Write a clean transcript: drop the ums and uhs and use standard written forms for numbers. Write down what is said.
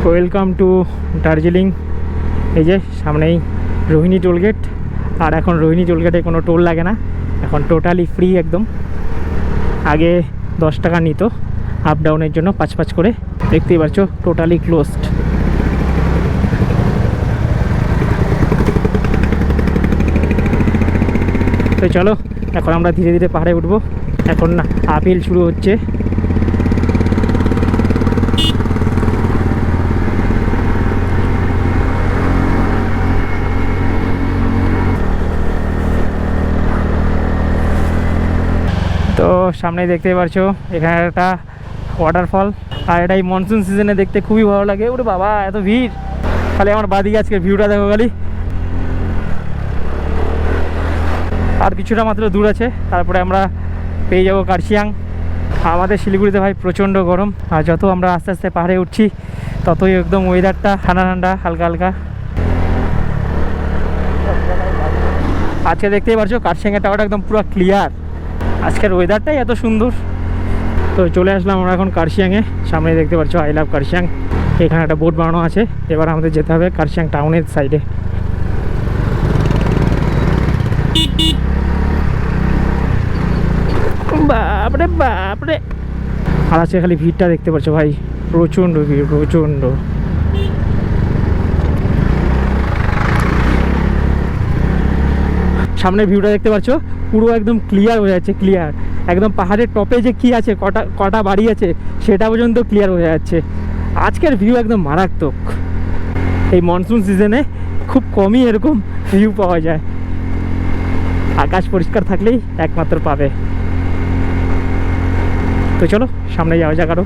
Welcome to Darjeeling. এই যে সামনেই রোহিণী টোলগেট। আর এখন রোহিণী টোলগেটে কোনো টোল লাগে না, এখন টোটালি ফ্রি একদম। আগে 10 টাকা নিত আপ ডাউনের জন্য 5 করে। দেখতেই পাচ্ছ টোটালি ক্লোজড। তো চলো এখন আমরা ধীরে ধীরে পাহাড়ে উঠবো। এখন না আপেল শুরু হচ্ছে। তো সামনে দেখতেই পারছো এখানে একটা ওয়াটারফল। আর এটাই মনসুন সিজনে দেখতে খুবই ভালো লাগে। ওরে বাবা এত ভিড়! খালি আমার বাদিকে আজকে ভিউটা দেখো খালি। আর কিছুটা মাত্র দূর আছে, তারপরে আমরা পেয়ে যাবো কার্শিয়াং। আমাদের শিলিগুড়িতে ভাই প্রচণ্ড গরম, আর যত আমরা আস্তে আস্তে পাহাড়ে উঠছি ততই একদম ওয়েদারটা ঠান্ডা ঠান্ডা হালকা হালকা। আজকে দেখতেই পারছো কার্শিয়াংয়ের টাওয়ারটা একদম পুরো ক্লিয়ার। আজকের ওয়েদারটাই এত সুন্দর। তো চলে আসলাম আমরা এখন কার্শিয়াংয়ে। সামনে দেখতে পাচ্ছ আই লাভ কার্শিয়াং। এখানে একটা বোর্ড বানানো আছে। এবার আমাদের যেতে হবে কার্শিয়াং টাউনের সাইডে। বাপরে বাপরে! আর আজকে খালি ভিড়টা দেখতে পাচ্ছ ভাই, প্রচণ্ড ভিড়, প্রচণ্ড। সামনের ভিউটা দেখতে পাচ্ছ পুরো একদম ক্লিয়ার হয়ে যাচ্ছে, ক্লিয়ার একদম। পাহাড়ের টপে যে কি আছে, কটা বাড়ি আছে সেটা পর্যন্ত ক্লিয়ার হয়ে যাচ্ছে। আজকের ভিউ একদম মারাত্মক। এই মনসুন সিজনে খুব কমই এরকম ভিউ পাওয়া যায়। আকাশ পরিষ্কার থাকলেই একমাত্র পাবে। তো চলো সামনে যাওয়া যাক আরো।